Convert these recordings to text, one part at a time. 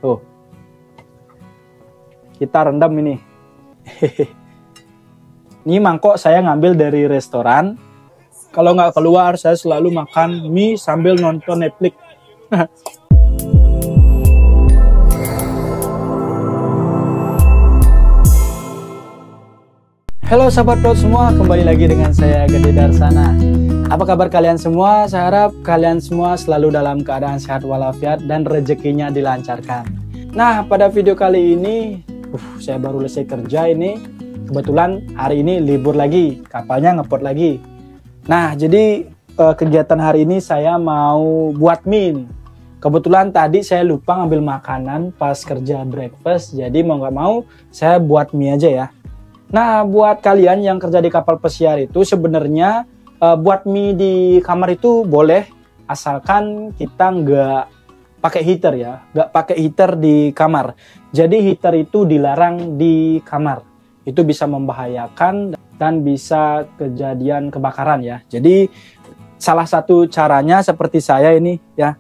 Tuh, kita rendam ini. Ini mangkok saya ngambil dari restoran. Kalau nggak keluar, saya selalu makan mie sambil nonton Netflix. Halo sahabat Plot semua, kembali lagi dengan saya Gede Darsana. Apa kabar kalian semua? Saya harap kalian semua selalu dalam keadaan sehat walafiat dan rezekinya dilancarkan. Nah, pada video kali ini, saya baru selesai kerja ini. Kebetulan hari ini libur lagi, kapalnya ngepot lagi. Nah, jadi kegiatan hari ini saya mau buat mie. Kebetulan tadi saya lupa ngambil makanan pas kerja breakfast, jadi mau nggak mau saya buat mie aja ya. Nah, buat kalian yang kerja di kapal pesiar itu sebenarnya buat mie di kamar itu boleh, asalkan kita nggak pakai heater ya, nggak pakai heater di kamar. Jadi heater itu dilarang di kamar, itu bisa membahayakan dan bisa kejadian kebakaran ya. Jadi salah satu caranya seperti saya ini ya,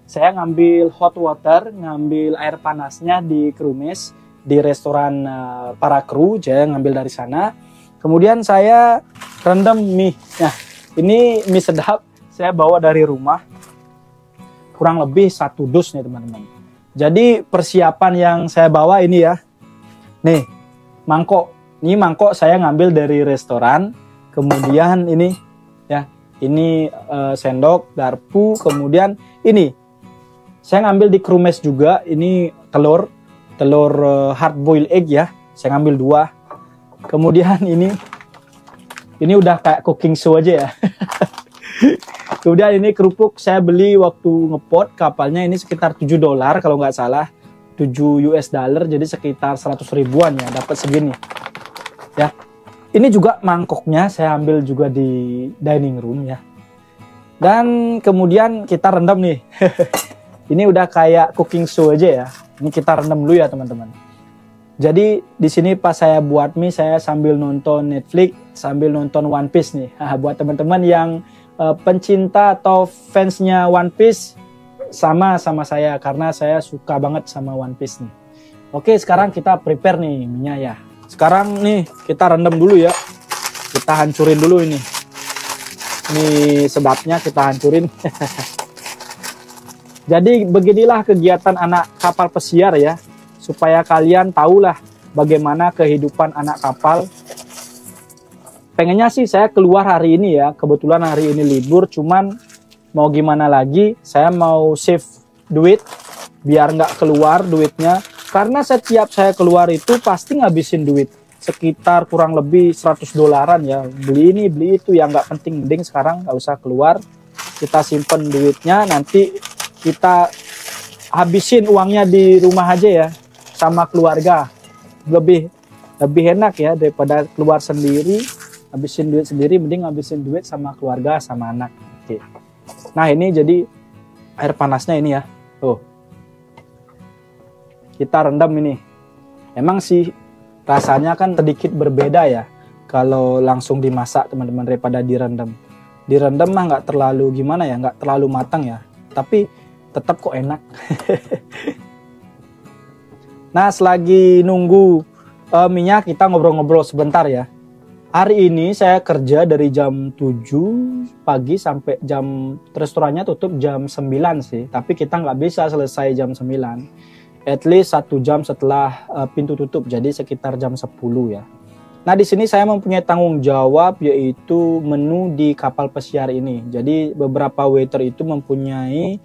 saya ngambil hot water, ngambil air panasnya di Krumes, di restoran para kru, saya ngambil dari sana. Kemudian saya rendam mie. Nah, ini mie sedap saya bawa dari rumah. Kurang lebih 1 dus nih teman-teman. Jadi persiapan yang saya bawa ini ya. Nih, mangkok. Ini mangkok saya ngambil dari restoran. Kemudian ini ya, ini sendok, garpu, kemudian ini saya ngambil di Krumes juga, ini telur hard boiled egg ya, saya ngambil 2. Kemudian ini udah kayak cooking show aja ya. Kemudian ini kerupuk saya beli waktu ngepot kapalnya, ini sekitar $7 kalau nggak salah, $7 US, jadi sekitar 100 ribuan ya, dapat segini ya. Ini juga mangkoknya saya ambil juga di dining room ya. Dan kemudian kita rendam nih. Ini udah kayak cooking show aja ya. Ini kita rendam dulu ya teman-teman. Jadi di sini pas saya buat mie, saya sambil nonton Netflix, sambil nonton One Piece nih. Buat teman-teman yang pencinta atau fansnya One Piece, sama saya karena saya suka banget sama One Piece nih. Oke, sekarang kita prepare nih mie-nya ya. Sekarang nih kita rendam dulu ya. Kita hancurin dulu ini. Mie sedapnya kita hancurin. Jadi beginilah kegiatan anak kapal pesiar ya, supaya kalian tahulah bagaimana kehidupan anak kapal. Pengennya sih saya keluar hari ini ya, kebetulan hari ini libur, cuman mau gimana lagi, saya mau save duit biar nggak keluar duitnya, karena setiap saya keluar itu pasti ngabisin duit, sekitar kurang lebih $100 ya, beli ini beli itu yang nggak penting, mending sekarang nggak usah keluar, kita simpen duitnya, nanti kita habisin uangnya di rumah aja ya, sama keluarga. Lebih enak ya daripada keluar sendiri, habisin duit sendiri, mending habisin duit sama keluarga, sama anak. Oke. Nah, ini jadi air panasnya ini ya. Tuh. Kita rendam ini. Emang sih rasanya kan sedikit berbeda ya kalau langsung dimasak teman-teman daripada direndam. Direndam mah nggak terlalu gimana ya, nggak terlalu matang ya. Tapi tetap kok enak. Nah, selagi nunggu minyak, kita ngobrol-ngobrol sebentar ya. Hari ini saya kerja dari jam 7 pagi sampai restorannya tutup jam 9 sih. Tapi kita nggak bisa selesai jam 9. At least 1 jam setelah pintu tutup, jadi sekitar jam 10 ya. Nah, di sini saya mempunyai tanggung jawab, yaitu menu di kapal pesiar ini. Jadi beberapa waiter itu mempunyai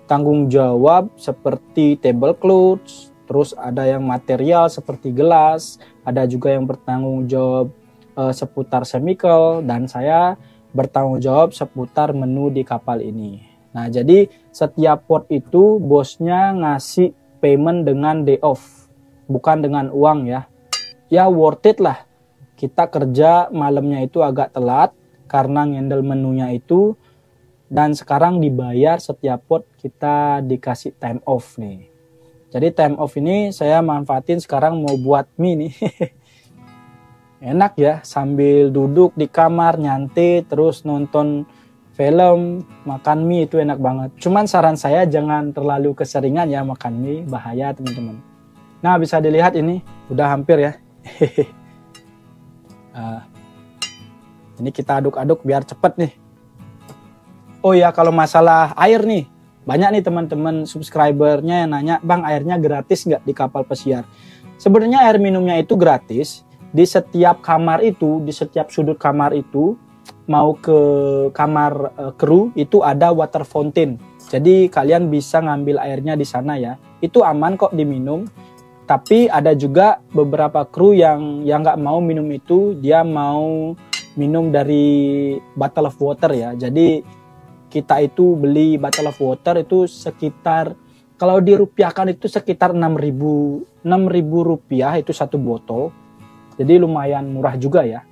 tanggung jawab seperti tablecloth, terus ada yang material seperti gelas, ada juga yang bertanggung jawab seputar chemical, dan saya bertanggung jawab seputar menu di kapal ini. Nah, jadi setiap port itu bosnya ngasih payment dengan day off, bukan dengan uang ya. Ya worth it lah. Kita kerja malamnya itu agak telat karena ngendel menunya itu. Dan sekarang dibayar setiap pot kita dikasih time off nih. Jadi time off ini saya manfaatin sekarang mau buat mie nih. Enak ya, sambil duduk di kamar nyantai terus nonton film, makan mie itu enak banget. Cuman saran saya jangan terlalu keseringan ya makan mie, bahaya teman-teman. Nah, bisa dilihat ini udah hampir ya. Ini kita aduk-aduk biar cepet nih. Oh ya, kalau masalah air nih, banyak nih teman-teman subscribernya yang nanya, "Bang, airnya gratis nggak di kapal pesiar?" Sebenarnya air minumnya itu gratis. Di setiap kamar itu, di setiap sudut kamar itu, mau ke kamar kru itu ada water fountain. Jadi kalian bisa ngambil airnya di sana ya. Itu aman kok diminum. Tapi ada juga beberapa kru yang nggak mau minum itu, dia mau minum dari bottle of water ya. Jadi kita itu beli bottle of water itu sekitar, kalau dirupiahkan itu sekitar 6.000 rupiah itu satu botol. Jadi lumayan murah juga ya.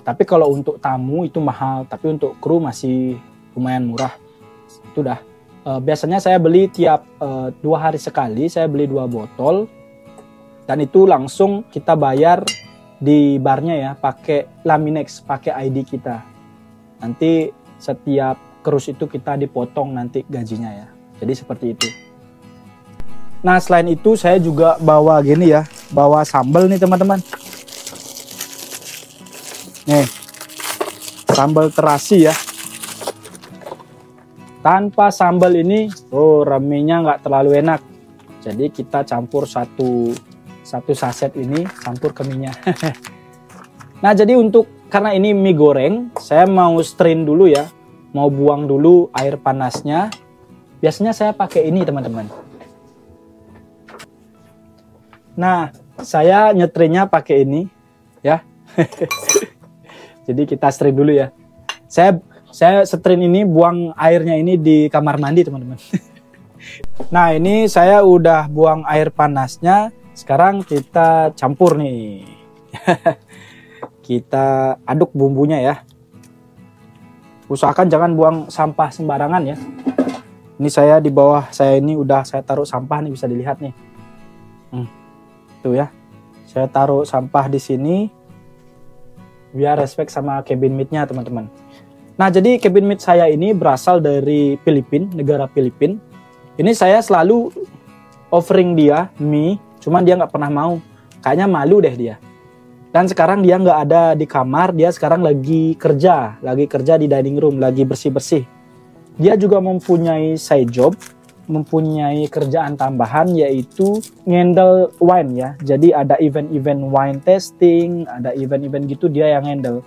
Tapi kalau untuk tamu itu mahal, tapi untuk kru masih lumayan murah. Itu dah. Biasanya saya beli tiap 2 hari sekali, saya beli 2 botol. Dan itu langsung kita bayar di barnya ya, pakai Laminex, pakai ID kita. Nanti setiap cruise itu kita dipotong nanti gajinya ya. Jadi seperti itu. Nah, selain itu saya juga bawa gini ya, bawa sambal nih teman-teman. Nih, sambal terasi ya. Tanpa sambal ini, raminya nggak terlalu enak. Jadi kita campur satu saset ini, campur ke minyak. Nah, jadi karena ini mie goreng, saya mau strain dulu ya. Mau buang dulu air panasnya. Biasanya saya pakai ini teman-teman. Nah, saya nyetrinya pakai ini ya. Jadi kita strain dulu ya. Saya strain ini, buang airnya ini di kamar mandi teman-teman. Nah, ini saya udah buang air panasnya. Sekarang kita campur nih. Kita aduk bumbunya ya. Usahakan jangan buang sampah sembarangan ya. Ini saya di bawah saya ini udah saya taruh sampah nih, bisa dilihat nih. Tuh ya. Saya taruh sampah di sini. Biar respect sama cabin mate-nya teman-teman. Nah, jadi cabin mate saya ini berasal dari Filipina, negara Filipina. Ini saya selalu offering dia mie, cuman dia nggak pernah mau. Kayaknya malu deh dia. Dan sekarang dia nggak ada di kamar, dia sekarang lagi kerja di dining room, lagi bersih-bersih. Dia juga mempunyai side job, mempunyai kerjaan tambahan yaitu ngendel wine ya. Jadi ada event-event wine tasting, ada event-event gitu dia yang handle.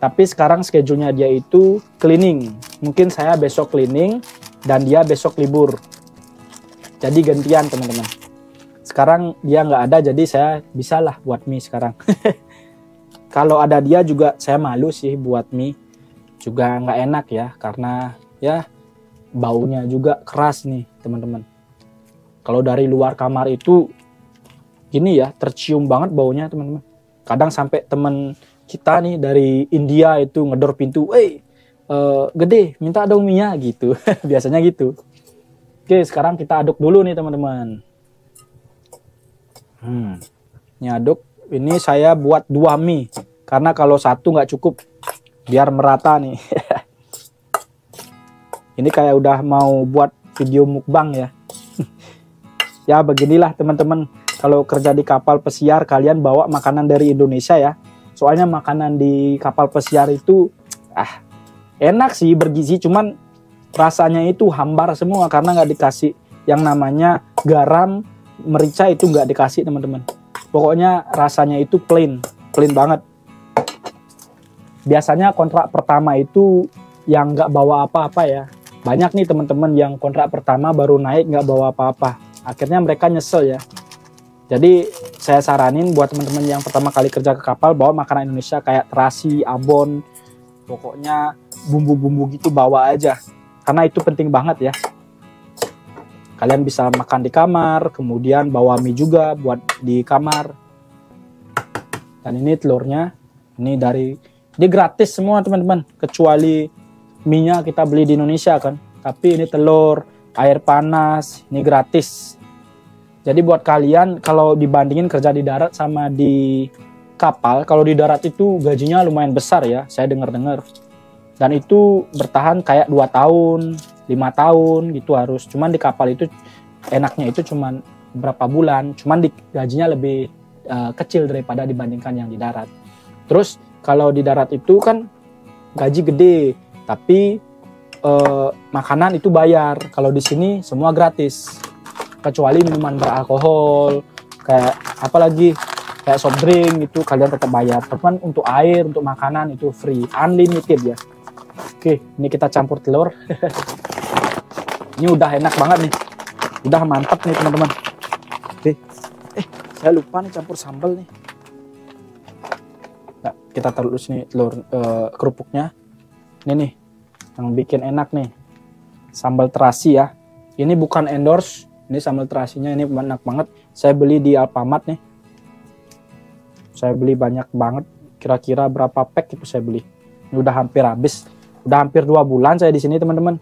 Tapi sekarang schedule-nya dia itu cleaning. Mungkin saya besok cleaning dan dia besok libur. Jadi gantian teman-teman. Sekarang dia nggak ada, jadi saya bisalah buat mie sekarang. Kalau ada dia juga saya malu sih buat mie. Juga nggak enak ya, karena ya baunya juga keras nih teman-teman. Kalau dari luar kamar itu gini ya, tercium banget baunya teman-teman. Kadang sampai teman kita nih dari India itu ngedor pintu, gede minta dong mie-nya gitu. Biasanya gitu. Oke, sekarang kita aduk dulu nih teman-teman. Ini aduk. Ini saya buat 2 mie karena kalau satu nggak cukup, biar merata nih. Ini kayak udah mau buat video mukbang ya. Ya beginilah teman-teman. Kalau kerja di kapal pesiar, kalian bawa makanan dari Indonesia ya. Soalnya makanan di kapal pesiar itu enak sih, bergizi. Cuman rasanya itu hambar semua karena nggak dikasih yang namanya garam, merica itu nggak dikasih teman-teman. Pokoknya rasanya itu plain banget. Biasanya kontrak pertama itu yang nggak bawa apa-apa ya. Banyak nih teman-teman yang kontrak pertama baru naik nggak bawa apa-apa. Akhirnya mereka nyesel ya. Jadi saya saranin buat teman-teman yang pertama kali kerja ke kapal, bawa makanan Indonesia kayak terasi, abon. Pokoknya bumbu-bumbu gitu bawa aja. Karena itu penting banget ya. Kalian bisa makan di kamar, kemudian bawa mie juga buat di kamar. Dan ini telurnya, ini gratis semua teman-teman, kecuali mie-nya kita beli di Indonesia kan. Tapi ini telur, air panas, ini gratis. Jadi buat kalian kalau dibandingin kerja di darat sama di kapal, kalau di darat itu gajinya lumayan besar ya, saya dengar-dengar. Dan itu bertahan kayak 2 tahun, 5 tahun gitu harus. Cuman di kapal itu enaknya itu cuman berapa bulan, cuman gajinya lebih kecil daripada dibandingkan yang di darat. Terus kalau di darat itu kan gaji gede, tapi makanan itu bayar. Kalau di sini semua gratis, kecuali minuman beralkohol, kayak apalagi kayak soft drink itu kalian tetap bayar. Tapi untuk air, untuk makanan itu free, unlimited ya. Oke, ini kita campur telur. Ini udah enak banget nih, udah mantap nih teman-teman. Oke, saya lupa nih campur sambal nih. Nah, kita taruh dulu sini telur kerupuknya. Ini nih yang bikin enak nih, sambal terasi ya. Ini bukan endorse, ini sambal terasinya ini enak banget. Saya beli di Alfamart nih. Saya beli banyak banget, kira-kira berapa pack itu saya beli. Ini udah hampir habis. Udah hampir 2 bulan saya di sini teman-teman.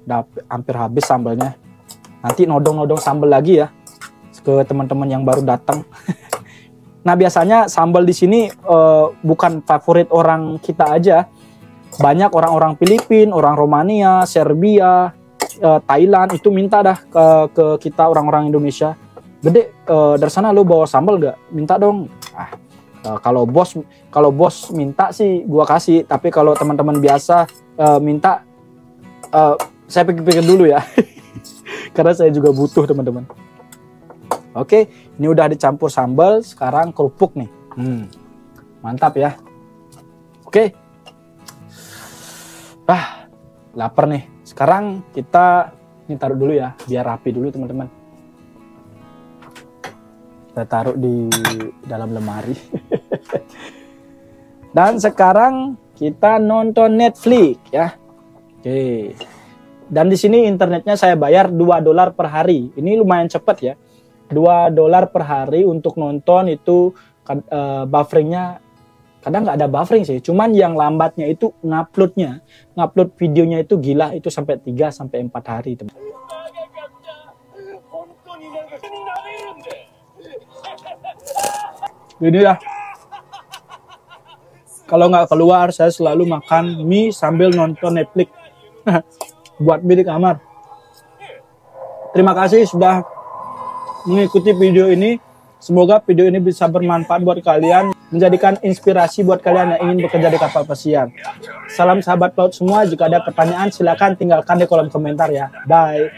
Udah hampir habis sambalnya. Nanti nodong-nodong sambal lagi ya ke teman-teman yang baru datang. Nah, biasanya sambal di sini bukan favorit orang kita aja. Banyak orang-orang Filipina, orang Romania, Serbia, Thailand itu minta dah ke kita orang-orang Indonesia. Gede, dari sana lo bawa sambal gak? Minta dong. Kalau bos minta sih gua kasih, tapi kalau teman-teman biasa minta, saya pikir-pikir dulu ya. Karena saya juga butuh teman-teman. Oke, ini udah dicampur sambal, sekarang kerupuk nih. Mantap ya. Oke. Lapar nih. Sekarang kita ini taruh dulu ya, biar rapi dulu teman-teman. Kita taruh di dalam lemari. Dan sekarang kita nonton Netflix ya. Oke. Dan di sini internetnya saya bayar $2 per hari. Ini lumayan cepat ya. $2 per hari untuk nonton itu bufferingnya kadang nggak ada buffering sih. Cuman yang lambatnya itu ngupload videonya itu gila, itu sampai 3-4 hari teman. Ini lah. Kalau nggak keluar, saya selalu makan mie sambil nonton Netflix. Buat mie di kamar. Terima kasih sudah mengikuti video ini. Semoga video ini bisa bermanfaat buat kalian, menjadikan inspirasi buat kalian yang ingin bekerja di kapal pesiar. Salam sahabat pelaut semua. Jika ada pertanyaan, silakan tinggalkan di kolom komentar ya. Bye.